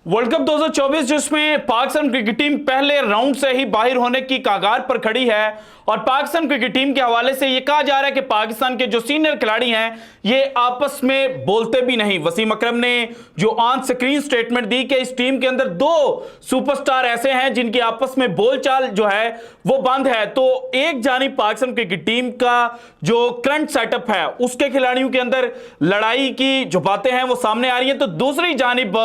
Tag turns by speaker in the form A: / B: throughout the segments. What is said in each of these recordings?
A: World cup 2024 जिसमें Pakistan cricket team पहले round से ही बाहर होने की कगार पर खड़ी है और पाकिस्तान क्रिकेट टीम के हवाले से यह कहा जा रहा है कि पाकिस्तान के जो सीनियर खिलाड़ी हैं ये आपस में बोलते भी नहीं। वसीम अकरम ने जो ऑन स्क्रीन स्टेटमेंट दी कि इस टीम के अंदर दो सुपरस्टार ऐसे हैं जिनकी आपस में बोलचाल जो है वो बंद है। तो एक जानिब पाकिस्तान क्रिकेट टीम का जो करंट सेटअप है उसके खिलाड़ियों के अंदर लड़ाई की जो बातें हैं वो सामने आ रही है, तो दूसरी जानिब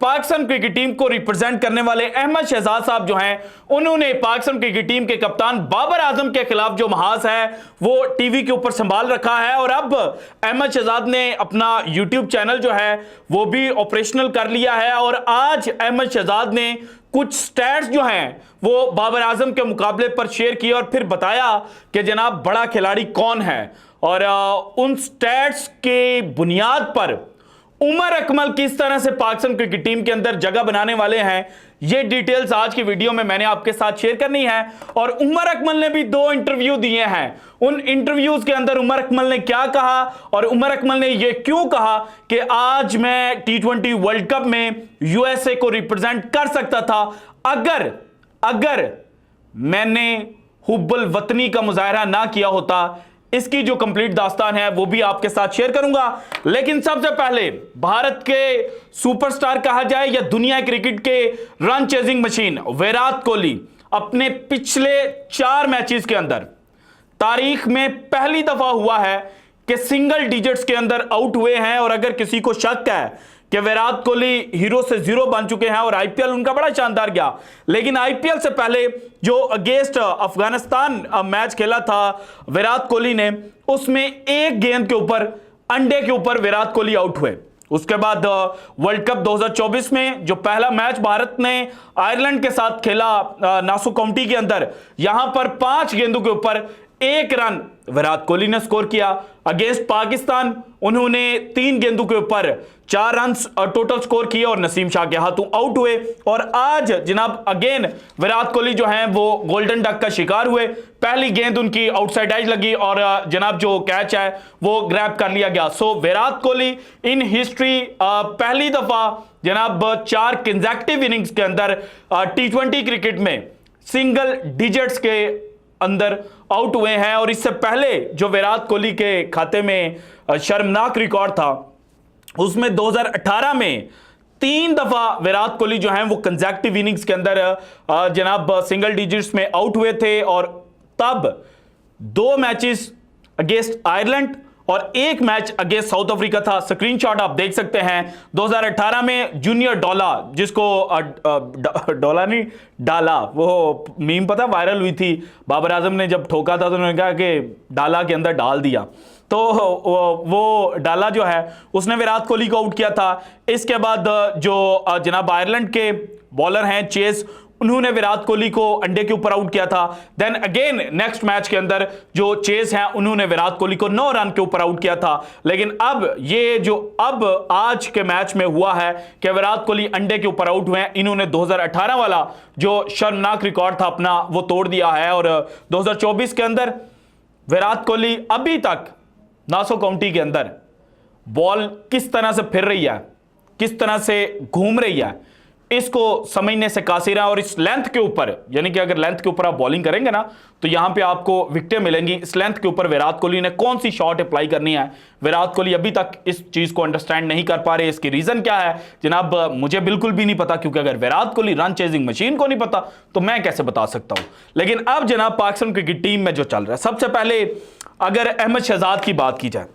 A: पाकिस्तान क्रिकेट टीम को रिप्रेजेंट करने वाले अहमद शहजाद साहब जो हैं उन्होंने पाकिस्तान क्रिकेट टीम के कप्तान बाबर आजम के खिलाफ जो महाज है वो टीवी के ऊपर संभाल रखा है। और अब अहमद शहजाद ने अपना यूट्यूब चैनल जो है वो भी ऑपरेशनल कर लिया है और आज अहमद शहजाद ने कुछ स्टैट्स जो हैं वो बाबर आजम के मुकाबले पर शेयर किए और फिर बताया कि जनाब बड़ा खिलाड़ी कौन है। और उन स्टैट्स के बुनियाद पर उमर अकमल किस तरह से पाकिस्तान क्रिकेट टीम के अंदर जगह बनाने वाले हैं ये डिटेल्स आज की वीडियो में मैंने आपके साथ शेयर करनी है। और उमर अकमल ने भी 2 इंटरव्यू दिए हैं, उन इंटरव्यूज के अंदर उमर अकमल ने क्या कहा और उमर अकमल ने यह क्यों कहा कि आज मैं T20 वर्ल्ड कप में यूएसए को रिप्रेजेंट कर सकता था अगर मैंने हुब्बुल वतनी का मुजाहरा ना किया होता। इसकी जो कंप्लीट दास्तान है वो भी आपके साथ शेयर करूंगा, लेकिन सबसे पहले भारत के सुपरस्टार कहा जाए या दुनिया क्रिकेट के run chasing machine Virat Kohli अपने पिछले 4 मैचेस के अंदर तारीख में पहली दफा हुआ है कि सिंगल डिजिट्स के अंदर आउट हुए हैं। और अगर किसी को शक है कि विराट कोहली हीरो से जीरो बन चुके हैं और आईपीएल उनका बड़ा शानदार गया, लेकिन आईपीएल से पहले जो अगेंस्ट अफगानिस्तान मैच खेला था विराट कोहली ने, उसमें एक गेंद के ऊपर अंडे के ऊपर विराट कोहली आउट हुए। उसके बाद वर्ल्ड कप 2024 में जो पहला मैच भारत ने आयरलैंड के साथ खेला नासू काउंटी के अंदर, यहां पर 5 गेंदों के ऊपर 1 रन विराट कोहली ने स्कोर किया। अगेंस्ट पाकिस्तान उन्होंने 3 गेंदों के ऊपर 4 रन टोटल स्कोर किए और नसीम शाह के हाथों आउट हुए। और आज जनाब अगेन विराट कोहली जो हैं वो गोल्डन डक का शिकार हुए। पहली गेंद उनकी आउटसाइड एज लगी और जनाब जो कैच है वो ग्रैब कर लिया गया। सो विराट कोहली इन हिस्ट्री पहली दफा जनाब 4 कंसेक्यूटिव इनिंग्स के अंदर T20 क्रिकेट में सिंगल डिजिट्स के अंदर आउट हुए हैं। और इससे पहले जो विराट कोहली के खाते में शर्मनाक रिकॉर्ड था उसमें 2018 में 3 दफा विराट कोहली जो हैं वो कंसेक्यूटिव इनिंग्स के अंदर जनाब सिंगल डिजिट्स में आउट हुए थे। और तब 2 मैचेस अगेंस्ट आयरलैंड और 1 मैच अगेंस्ट साउथ अफ्रीका था। स्क्रीनशॉट आप देख सकते हैं 2018 में जूनियर डोला, जिसको डोला नहीं डाला, वो मीम पता वायरल हुई थी, बाबर आजम ने जब ठोका था तो उन्होंने कहा कि डाला के अंदर डाल दिया, तो वो डाला जो है उसने विराट कोहली को आउट किया था। इसके बाद जो जनाब आयरलैंड के बॉलर हैं चेस, उन्होंने विराट कोहली को अंडे के ऊपर आउट किया था। देन अगेन नेक्स्ट मैच के अंदर जो चेस हैं उन्होंने विराट कोहली को 9 रन के ऊपर आउट किया था। लेकिन अब ये जो अब आज के मैच में हुआ है कि विराट कोहली अंडे के ऊपर आउट हुए हैं, इन्होंने 2018 वाला जो शर्मनाक रिकॉर्ड था अपना वो तोड़ दिया है। और 2024 के अंदर विराट कोहली अभी तक नासो काउंटी के अंदर बॉल किस तरह से फिर रही है, किस तरह से घूम रही है, इसको समझने से कासिर है। और इस लेंथ के ऊपर, यानी कि अगर लेंथ के ऊपर आप बॉलिंग करेंगे ना तो यहां पे आपको विकेटें मिलेंगी। इस लेंथ के ऊपर विराट कोहली ने कौन सी शॉट अप्लाई करनी है, विराट कोहली अभी तक इस चीज को अंडरस्टैंड नहीं कर पा रहे। इसकी रीजन क्या है जनाब मुझे बिल्कुल भी नहीं पता, क्योंकि अगर Virat Kohli run chasing machine को नहीं पता तो मैं कैसे बता सकता हूं। लेकिन अब जनाब पाकिस्तान क्रिकेट टीम में जो चल रहा है, सबसे पहले अगर अहमद शहजाद की बात की जाए,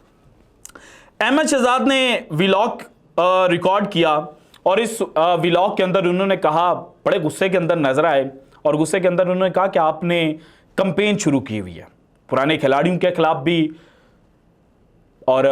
A: अहमद शहजाद ने व्लॉग रिकॉर्ड किया और इस व्लॉग के अंदर उन्होंने कहा, बड़े गुस्से के अंदर नजर आए और गुस्से के अंदर उन्होंने कहा कि आपने कंपेन शुरू की हुई है पुराने खिलाड़ियों के खिलाफ भी और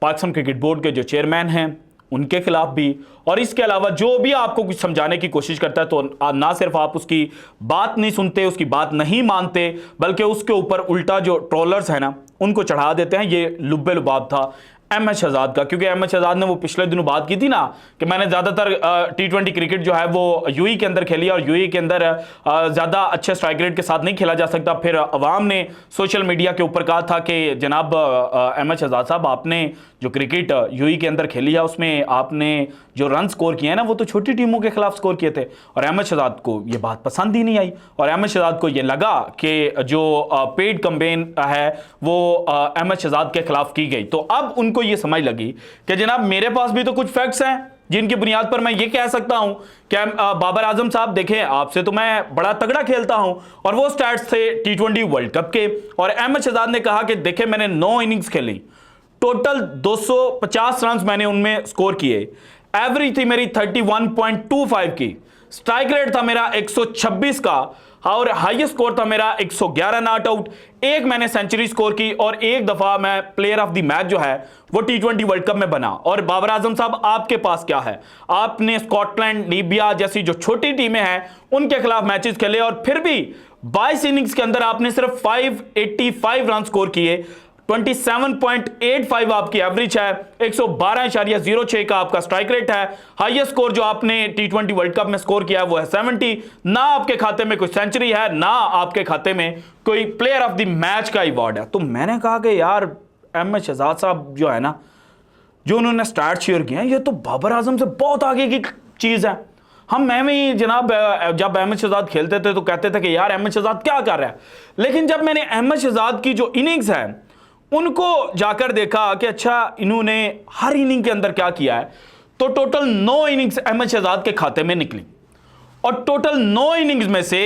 A: पाकिस्तान क्रिकेट बोर्ड के जो चेयरमैन हैं उनके खिलाफ भी, और इसके अलावा जो भी आपको कुछ समझाने की कोशिश करता है तो ना सिर्फ आप उसकी बात नहीं सुनते, उसकी बात नहीं मानते, बल्कि उसके ऊपर उल्टा जो ट्रोलर्स है ना उनको चढ़ा देते हैं। ये लुब्बे लुबाब था। अहमद शहजाद का, क्योंकि अहमद शहजाद ने वो पिछले दिनों बात की थी ना कि मैंने ज़्यादातर T20 क्रिकेट जो है वो यूएई के अंदर खेली और यूएई के अंदर ज़्यादा अच्छे स्ट्राइक रेट के साथ नहीं खेला जा सकता। फिर अवाम ने सोशल मीडिया के ऊपर कहा था कि जनाब अहमद शहजाद साहब, आपने जो क्रिकेट यूएई के अंदर खेली है उसमें आपने जो रन स्कोर किए हैं ना वो तो छोटी टीमों के खिलाफ स्कोर किए थे। और अहमद शहजाद को ये बात पसंद ही नहीं आई और अहमद शहजाद को ये लगा कि जो पेड कैंपेन है वो अहमद शहजाद के खिलाफ की गई। तो अब उनको ये समझ लगी कि जनाब मेरे पास भी तो कुछ फैक्ट्स हैं जिनकी बुनियाद पर मैं ये कह सकता हूं कि बाबर आजम साहब देखें, आपसे तो मैं बड़ा तगड़ा खेलता हूं। और वो स्टैट्स थे T20 वर्ल्ड कप के। और अहमद शहजाद ने कहा कि देखें मैंने 9 इनिंग्स खेली, टोटल 250 रन मैंने उनमें स्कोर किए, एवरेज थी मेरी 31.25 की, स्ट्राइक रेट था मेरा 126 का और हाईएस्ट स्कोर था मेरा 111 नॉट आउट, एक मैंने सेंचुरी स्कोर की और एक दफा मैं प्लेयर ऑफ द मैच जो है वो T20 वर्ल्ड कप में बना। और बाबर आजम साहब आपके पास क्या है? आपने स्कॉटलैंड, लीबिया जैसी जो छोटी टीमें हैं उनके खिलाफ मैचेस खेले और फिर भी 22 इनिंग्स के अंदर आपने सिर्फ 585 रन स्कोर किए, 27.85 आपकी एवरेज है, 112.06 का आपका स्ट्राइक रेट है, हाईएस्ट स्कोर जो आपने T20 वर्ल्ड कप में स्कोर किया है वो है 70। ना आपके खाते में कोई सेंचुरी है, ना आपके खाते में कोई प्लेयर ऑफ द मैच का अवार्ड है। तो मैंने कहा कि यार अहमद शहजाद साहब जो है ना, जो उन्होंने स्टार्ट शेयर किया ये तो बाबर आजम से बहुत आगे की चीज है। मैं भी जनाब जब अहमद शहजाद खेलते थे तो कहते थे कि यार अहमद शहजाद क्या कर रहा है, लेकिन जब मैंने अहमद शहजाद की जो इनिंग्स है उनको जाकर देखा कि अच्छा इन्होंने हर इनिंग के अंदर क्या किया है, तो टोटल 9 इनिंग्स अहमद शहजाद के खाते में निकली। और टोटल 9 इनिंग्स में से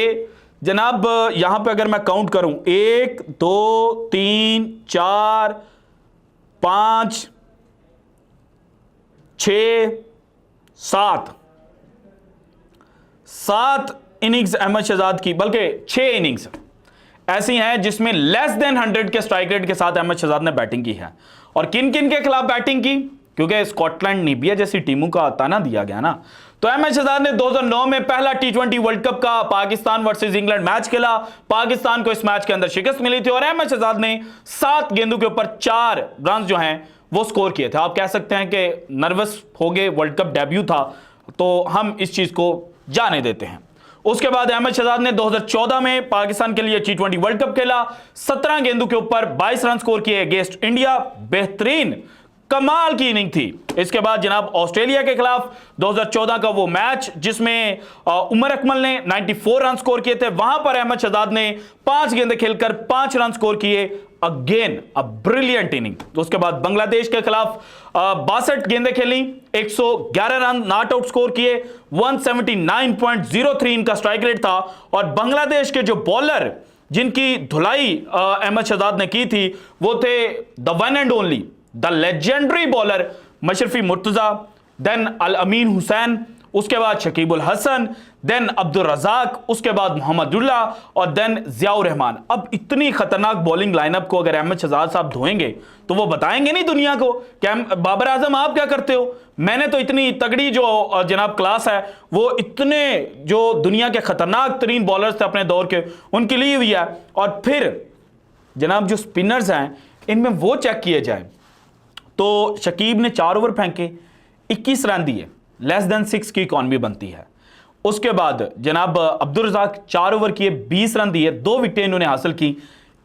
A: जनाब यहां पे अगर मैं काउंट करूं 1 2 3 4 5 6 7 इनिंग्स अहमद शहजाद की, बल्कि 6 इनिंग्स ऐसी हैं जिसमें लेस देन 100 के स्ट्राइक रेट के साथ अहमद शहजाद ने बैटिंग की है। और किन किन के खिलाफ बैटिंग की? क्योंकि स्कॉटलैंड, लीबिया जैसी टीमों का ताना दिया गया ना, तो अहमद शहजाद ने 2009 में पहला T20 वर्ल्ड कप का पाकिस्तान वर्सेस इंग्लैंड मैच खेला। पाकिस्तान को इस मैच के अंदर शिकस्त मिली थी और अहमद शहजाद ने 7 गेंदों के ऊपर 4 रन जो हैं वो स्कोर किए थे। आप कह सकते हैं कि नर्वस हो गए, वर्ल्ड कप डेब्यू था, तो हम इस चीज को जाने देते हैं। उसके बाद अहमद शहजाद ने 2014 में पाकिस्तान के लिए T20 वर्ल्ड कप खेला, 17 गेंदों के ऊपर 22 रन स्कोर किए अगेंस्ट इंडिया, बेहतरीन कमाल की इनिंग थी। इसके बाद जनाब ऑस्ट्रेलिया के खिलाफ 2014 का वो मैच जिसमें उमर अकमल ने 94 रन स्कोर किए थे, वहां पर अहमद शहजाद ने 5 गेंदें खेलकर 5 रन स्कोर किए, अगेन अ ब्रिलियंट इनिंग। तो उसके बाद बांग्लादेश के खिलाफ 62 गेंदें खेली, 111 रन नॉट आउट स्कोर किए, 179.03 इनका स्ट्राइक रेट था। और बांग्लादेश के जो बॉलर जिनकी धुलाई अहमद शहजाद ने की थी वो थे the one and only, the legendary bowler Mashrafe Mortaza, then Al Amin Hossain, उसके बाद शकीब उल हसन, देन अब्दुल रजाक, उसके बाद मोहम्मदुल्लाह और देन जियाउर रहमान। अब इतनी खतरनाक बॉलिंग लाइनअप को अगर अहमद शहजाद साहब धोएंगे तो वो बताएंगे नहीं दुनिया को कि बाबर आजम आप क्या करते हो। मैंने तो इतनी तगड़ी जो जनाब क्लास है वो इतने जो दुनिया के खतरनाक तरीन बॉलर्स थे अपने दौर के उनके लिए हुई है। और फिर जनाब जो स्पिनर्स हैं इनमें वो चेक किए जाए तो शकीब ने 4 ओवर फेंके, 21 रन दिए, लेस देन 6 की इकॉनमी बनती है। उसके बाद जनाब अब्दुल रजाक 4 ओवर किए, 20 रन दिए, 2 विकेटें इन्होंने हासिल की,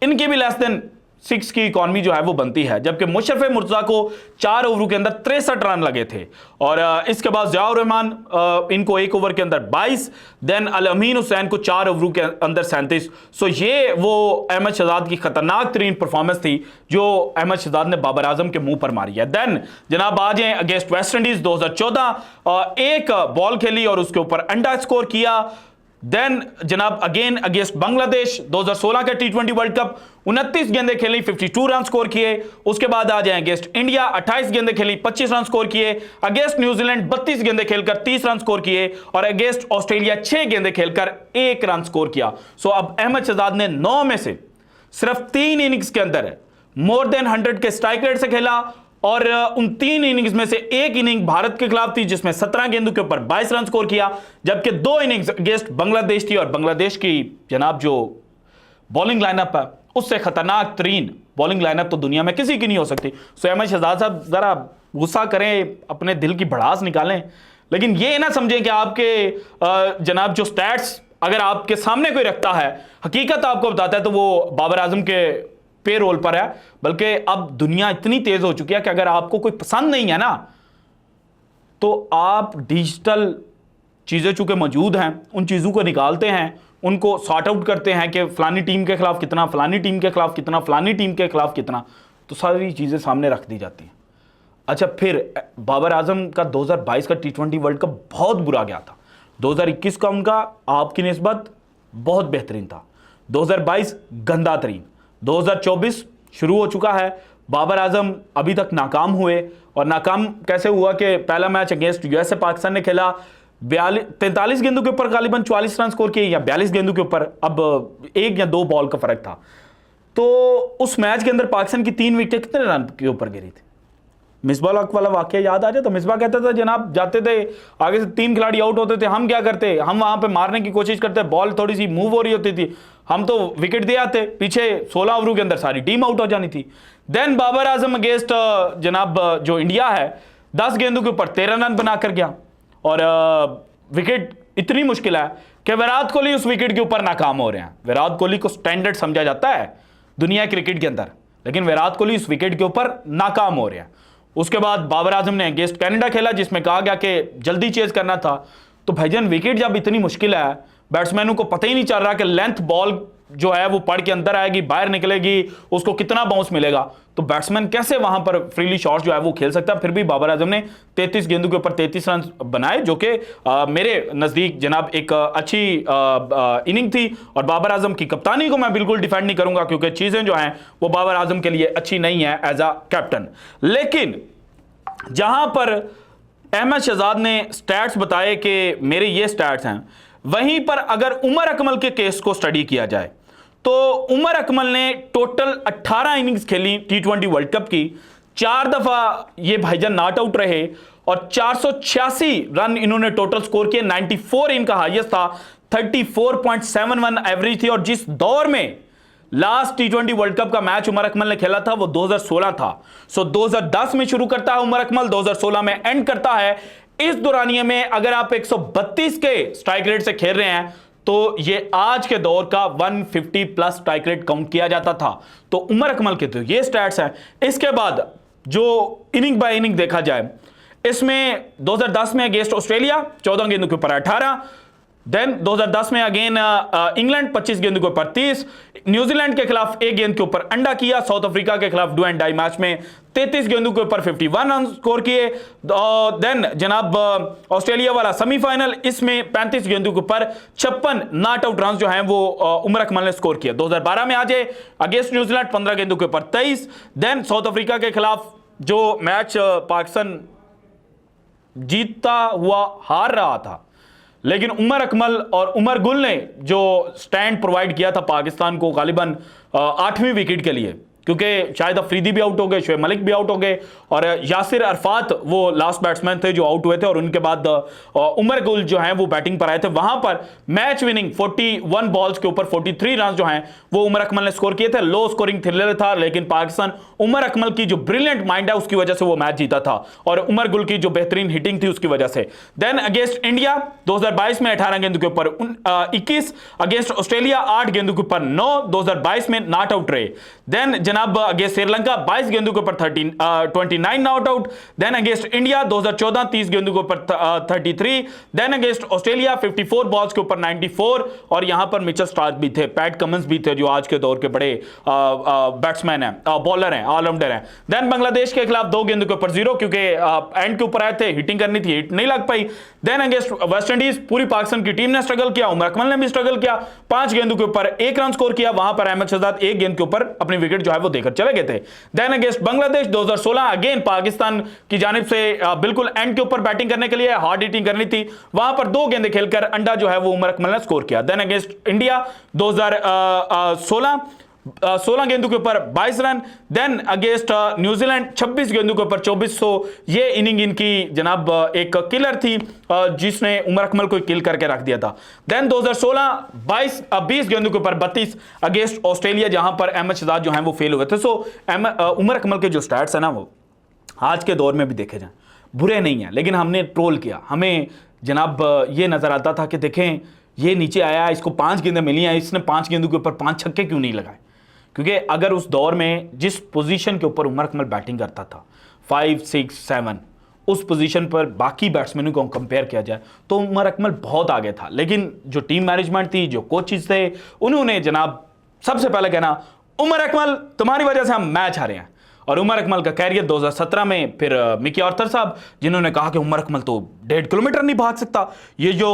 A: इनकी भी लेस देन 6 की इकॉनमी जो है वो बनती है। जबकि मुशर्रफ मुर्तजा को 4 ओवरों के अंदर 63 रन लगे थे। और इसके बाद जियाउर रहमान इनको 1 ओवर के अंदर 22, देन अल अमीन हुसैन को 4 ओवरों के अंदर 37। सो ये वो अहमद शहजाद की खतरनाक तरीन परफॉर्मेंस थी जो अहमद शहजाद ने बाबर आजम के मुंह पर मारी है। देन जनाब आ जाए अगेंस्ट वेस्ट इंडीज 2014, एक बॉल खेली और उसके ऊपर अंडा स्कोर किया। देन जनाब अगेन अगेंस्ट बांग्लादेश 2016 का T20 वर्ल्ड कप, 29 गेंदें खेली, 52 रन स्कोर किए। उसके बाद आ जाए अगेंस्ट इंडिया, 28 गेंदें खेली, 25 रन स्कोर किए। अगेंस्ट न्यूजीलैंड 32 गेंदें खेलकर 30 रन स्कोर किए और अगेंस्ट ऑस्ट्रेलिया 6 गेंदें खेलकर 1 रन स्कोर किया। सो अब अहमद शहजाद ने 9 में से सिर्फ 3 इनिंग्स के अंदर मोर देन 100 के स्ट्राइक रेट से खेला और उन 3 इनिंग्स में से एक इनिंग भारत के खिलाफ थी जिसमें 17 गेंदों के ऊपर 22 रन स्कोर किया, जबकि 2 इनिंग्स अगेंस्ट बांग्लादेश थी और बांग्लादेश की जनाब जो बॉलिंग लाइनअप है उससे खतरनाक तरीन बॉलिंग लाइनअप तो दुनिया में किसी की नहीं हो सकती। सो अहमद शहजाद साहब जरा गुस्सा करें, अपने दिल की भड़ास निकालें, लेकिन ये ना समझें कि आपके जनाब जो स्टैट्स अगर आपके सामने कोई रखता है, हकीकत आपको बताता है, तो वो बाबर आजम के पे रोल पर है। बल्कि अब दुनिया इतनी तेज हो चुकी है कि अगर आपको कोई पसंद नहीं है ना, तो आप डिजिटल चीजें चूंकि मौजूद हैं, उन चीजों को निकालते हैं, उनको सॉर्ट आउट करते हैं कि फलानी टीम के खिलाफ कितना, फलानी टीम के खिलाफ कितना, फलानी टीम के खिलाफ कितना, तो सारी चीजें सामने रख दी जाती हैं। अच्छा, फिर बाबर आजम का 2022 का T20 वर्ल्ड कप बहुत बुरा गया था। 2021 का उनका आपकी निस्बत बहुत बेहतरीन था। 2022 गंदा तरीन। 2024 शुरू हो चुका है, बाबर आजम अभी तक नाकाम हुए। और नाकाम कैसे हुआ कि पहला मैच अगेंस्ट यूएसए पाकिस्तान ने खेला, 43 गेंदों के ऊपर गालिबन 44 रन स्कोर किए, या 42 गेंदों के ऊपर, अब 1 या 2 बॉल का फर्क था। तो उस मैच के अंदर पाकिस्तान की 3 विकेट कितने रन के ऊपर गिरी थी? मिसबाह हक वाला वाकया याद आ जाए तो मिसबाह कहता था जनाब जाते थे, आगे से 3 खिलाड़ी आउट होते थे, हम क्या करते, हम वहां पे मारने की कोशिश करते, बॉल थोड़ी सी मूव हो रही होती थी, हम तो विकेट दे आते, पीछे 16 ओवरों के अंदर सारी टीम आउट हो जानी थी। देन बाबर आजम अगेंस्ट जनाब जो इंडिया है, 10 गेंदों के ऊपर 13 रन बनाकर गया, और विकेट इतनी मुश्किल है कि विराट कोहली उस विकेट के ऊपर नाकाम हो रहे हैं। विराट कोहली को स्टैंडर्ड समझा जाता है दुनिया क्रिकेट के अंदर, लेकिन विराट कोहली उस विकेट के ऊपर नाकाम हो रहे हैं। उसके बाद बाबर आजम ने अगेंस्ट कनाडा खेला, जिसमें कहा गया कि जल्दी चेज करना था। तो भाईजान विकेट जब इतनी मुश्किल है, बैट्समैनों को पता ही नहीं चल रहा कि लेंथ बॉल जो है वो पड़ के अंदर आएगी, बाहर निकलेगी, उसको कितना बाउंस मिलेगा, तो बैट्समैन कैसे वहां पर फ्रीली शॉट जो है वो खेल सकता है। फिर भी बाबर आजम ने 33 गेंदों के ऊपर 33 रन बनाए, जो कि मेरे नजदीक जनाब एक अच्छी इनिंग थी। और बाबर आजम की कप्तानी को मैं बिल्कुल डिफेंड नहीं करूंगा, क्योंकि चीजें जो हैं वो बाबर आजम के लिए अच्छी नहीं है एज अ कैप्टन। लेकिन जहां पर अहमद शहजाद ने स्टैट्स बताए कि मेरे ये स्टैट्स हैं, वहीं पर अगर उमर अकमल के केस को स्टडी किया जाए तो उमर अकमल ने टोटल 18 इनिंग्स खेली T20 वर्ल्ड कप की, 4 दफा ये भाईजान नॉट आउट रहे, और 486 रन इन्होंने टोटल स्कोर किए। 94 इनका हाईएस्ट था, 34.71 एवरेज थी। और जिस दौर में लास्ट T20 वर्ल्ड कप का मैच उमर अकमल ने खेला था वो 2016 था। सो 2010 में शुरू करता है उमर अकमल, 2016 में एंड करता है। इस दौरानिये में अगर आप 132 के स्ट्राइक रेट से खेल रहे हैं तो ये आज के दौर का 150 प्लस स्ट्राइक रेट काउंट किया जाता था। तो उमर अकमल के तो ये स्टैट्स हैं। इसके बाद जो इनिंग बाय इनिंग देखा जाए, इसमें 2010 में अगेंस्ट ऑस्ट्रेलिया 14 गेंदों के ऊपर 18, देन 2010 में अगेन इंग्लैंड 25 गेंदों के ऊपर 30, न्यूजीलैंड के खिलाफ 1 गेंद के ऊपर अंडा किया, साउथ अफ्रीका के खिलाफ डू एंड डाई मैच में 33 गेंदों के ऊपर 51 रन स्कोर किए। देन जनाब ऑस्ट्रेलिया वाला सेमीफाइनल, इसमें 35 गेंदों के ऊपर 56 नॉट आउट रन जो हैं वो उमर अकमल ने स्कोर किया। 2012 में आ जाए अगेंस्ट न्यूजीलैंड 15 गेंदों के ऊपर 23, देन साउथ अफ्रीका के खिलाफ जो मैच पाकिस्तान जीतता हुआ हार रहा था, लेकिन उमर अकमल और उमर गुल ने जो स्टैंड प्रोवाइड किया था पाकिस्तान को गालिबन 8वीं विकेट के लिए, क्योंकि शायद अफरीदी भी आउट हो गए, शोएब मलिक भी आउट हो गए, और यासिर अरफात वो लास्ट बैट्समैन थे जो आउट हुए थे, और उनके बाद उमर गुल जो हैं वो बैटिंग पर आए थे। वहां पर मैच विनिंग 41 बॉल्स के ऊपर 43 रन जो हैं वो उमर अकमल ने स्कोर किए थे। लो स्कोरिंग थ्रिलर था, लेकिन पाकिस्तान उमर अकमल की जो ब्रिलियंट माइंड है उसकी वजह से वो मैच जीता था, और उमर गुल की जो बेहतरीन हिटिंग थी उसकी वजह से। देन अगेंस्ट इंडिया 2022 में 18 गेंदों के ऊपर 21, अगेंस्ट ऑस्ट्रेलिया 8 गेंदों के ऊपर 9, 2022 में नॉट आउट रहे। देन जनाब अगेंस्ट श्रीलंका 22 गेंदों के ऊपर 29 not out. Then against India 2014 30 गेंदों के ऊपर 33, देन अगेंस्ट ऑस्ट्रेलिया 54 बॉल्स के ऊपर 94, और यहां पर मिचेल स्टार्क भी थे, पैट कमिंस भी थे, जो आज के दौर के बड़े बैट्समैन हैं, बॉलर हैं, ऑलराउंडर हैं। देन बांग्लादेश के खिलाफ 2 गेंदों के ऊपर 0, क्योंकि एंड के ऊपर आए थे, हिटिंग करनी थी, हिट नहीं लग पाई। देन अगेंस्ट वेस्ट इंडीज पूरी पाकिस्तान की टीम ने स्ट्रगल किया, उमर अकमल ने भी स्ट्रगल किया, 5 गेंदों के ऊपर 1 रन स्कोर किया, वहां पर अहमद शहजाद 1 गेंद के ऊपर अपनी विकेट जो है वो देकर चले गए थे। Then against Bangladesh 2016 again Pakistan की जानिब से बिल्कुल एंड के ऊपर बैटिंग करने के लिए हार्ड हिटिंग करनी थी, वहां पर 2 गेंदें खेलकर अंडा जो है वो उमर अकमल ने स्कोर किया। देन अगेंस्ट इंडिया 2016 16 गेंदों के ऊपर 22 रन। देन अगेंस्ट न्यूजीलैंड 26 गेंदों के ऊपर 2400। ये इनिंग इनकी जनाब एक किलर थी जिसने उमर अकमल को किल करके रख दिया था। देन 2016 20 गेंदों के ऊपर 32 अगेंस्ट ऑस्ट्रेलिया, जहां पर अहमद शहजाद जो हैं वो फेल हुए थे। सो उमर अकमल के जो स्टैट्स है ना, वो आज के दौर में भी देखे जाएं बुरे नहीं है, लेकिन हमने ट्रोल किया। हमें जनाब ये नजर आता था कि देखें ये नीचे आया, इसको 5 गेंदें मिली हैं, इसने 5 गेंदों के ऊपर 5 छक्के क्यों नहीं लगाए? क्योंकि अगर उस दौर में जिस पोजीशन के ऊपर उमर अकमल बैटिंग करता था 5, 6, 7, उस पोजीशन पर बाकी बैट्समैनों को कंपेयर किया जाए तो उमर अकमल बहुत आगे था। लेकिन जो टीम मैनेजमेंट थी, जो कोचेस थे, उन्होंने जनाब सबसे पहले कहना उमर अकमल तुम्हारी वजह से हम मैच हारे हैं। और उमर अकमल का कैरियर 2017 में फिर मिकी आर्थर साहब, जिन्होंने कहा कि उमर अकमल तो 1.5 किलोमीटर नहीं भाग सकता, ये जो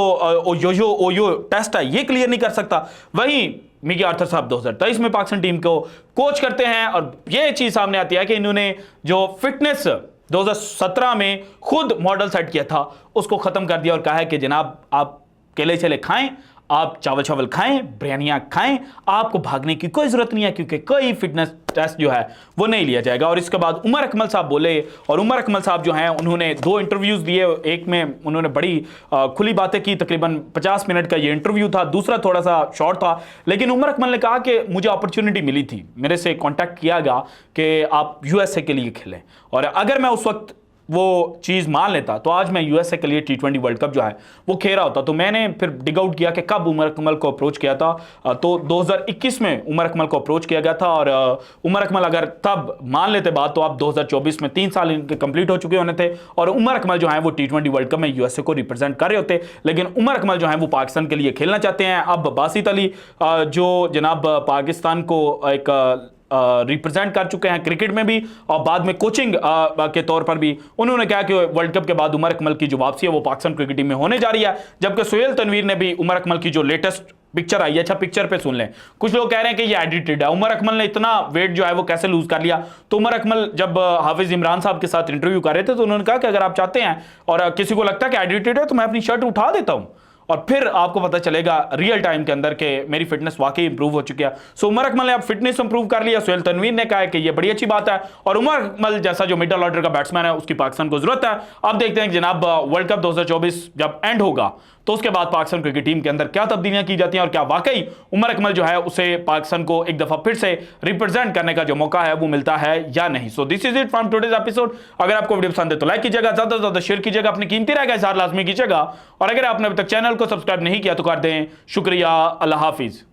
A: ओयो टेस्ट है ये क्लियर नहीं कर सकता। वहीं मिकी आर्थर साहब 2023 में पाकिस्तान टीम को कोच करते हैं और ये चीज सामने आती है कि इन्होंने जो फिटनेस 2017 में खुद मॉडल सेट किया था उसको खत्म कर दिया और कहा है कि जनाब आप केले चले खाएं, आप चावल खाएं, बिरयानियां खाएं, आपको भागने की कोई जरूरत नहीं है क्योंकि कोई फिटनेस टेस्ट जो है वो नहीं लिया जाएगा। और इसके बाद उमर अकमल साहब बोले और उमर अकमल साहब जो हैं उन्होंने 2 इंटरव्यूज दिए। एक में उन्होंने बड़ी खुली बातें की, तकरीबन 50 मिनट का ये इंटरव्यू था, दूसरा थोड़ा सा शॉर्ट था। लेकिन उमर अकमल ने कहा कि मुझे अपॉर्चुनिटी मिली थी, मेरे से कॉन्टैक्ट किया गया कि आप यूएसए के लिए खेलें, और अगर मैं उस वक्त वो चीज़ मान लेता तो आज मैं यूएसए के लिए T20 वर्ल्ड कप जो है वो खेल रहा होता। तो मैंने फिर डिग आउट किया कि कब उमर अकमल को अप्रोच किया था, तो 2021 में उमर अकमल को अप्रोच किया गया था। और उमर अकमल अगर तब मान लेते बात तो आप 2024 में 3 साल इनके कंप्लीट हो चुके होने थे और उमर अकमल जो है वो T20 वर्ल्ड कप में यूएसए को रिप्रेजेंट कर रहे होते। लेकिन उमर अकमल जो है वो पाकिस्तान के लिए खेलना चाहते हैं। अब बासित अली जो जनाब पाकिस्तान को एक रिप्रेजेंट कर चुके हैं क्रिकेट में भी और बाद में कोचिंग के तौर पर भी, उन्होंने कहा कि वर्ल्ड कप के बाद उमर अकमल की जो वापसी है वो पाकिस्तान क्रिकेट टीम में होने जा रही है। जबकि सुहेल तनवीर ने भी उमर अकमल की जो लेटेस्ट पिक्चर आई है, अच्छा पिक्चर पे सुन लें, कुछ लोग कह रहे हैं कि ये एडिटेड है, उमर अकमल ने इतना वेट जो है वो कैसे लूज कर लिया। तो उमर अकमल जब हाफिज इमरान साहब के साथ इंटरव्यू कर रहे थे तो उन्होंने कहा कि अगर आप चाहते हैं और किसी को लगता है कि एडिटेड है तो मैं अपनी शर्ट उठा देता हूं और फिर आपको पता चलेगा रियल टाइम के अंदर कि मेरी फिटनेस वाकई इंप्रूव हो चुकी है। सो उमर अकमल ने अब फिटनेस इंप्रूव कर लिया। सुहेल तनवीर ने कहा है कि ये बड़ी अच्छी बात है और उमर अकमल जैसा जो मिडल ऑर्डर का बैट्समैन है उसकी पाकिस्तान को जरूरत है। अब देखते हैं जनाब वर्ल्ड कप 2024 जब एंड होगा तो उसके बाद पाकिस्तान क्रिकेट टीम के अंदर क्या तब्दीलियां की जाती हैं और क्या वाकई उमर अकमल जो है उसे पाकिस्तान को एक दफा फिर से रिप्रेजेंट करने का जो मौका है वो मिलता है या नहीं। So this is it from today's episode. अगर आपको वीडियो पसंद है तो लाइक कीजिएगा, ज्यादा से ज्यादा शेयर कीजिएगा, अपनी कीमती राय का इज़हार लाजमी कीजिएगा और अगर आपने अभी तक चैनल को सब्सक्राइब नहीं किया तो कर दें। शुक्रिया, अल्लाह हाफिज।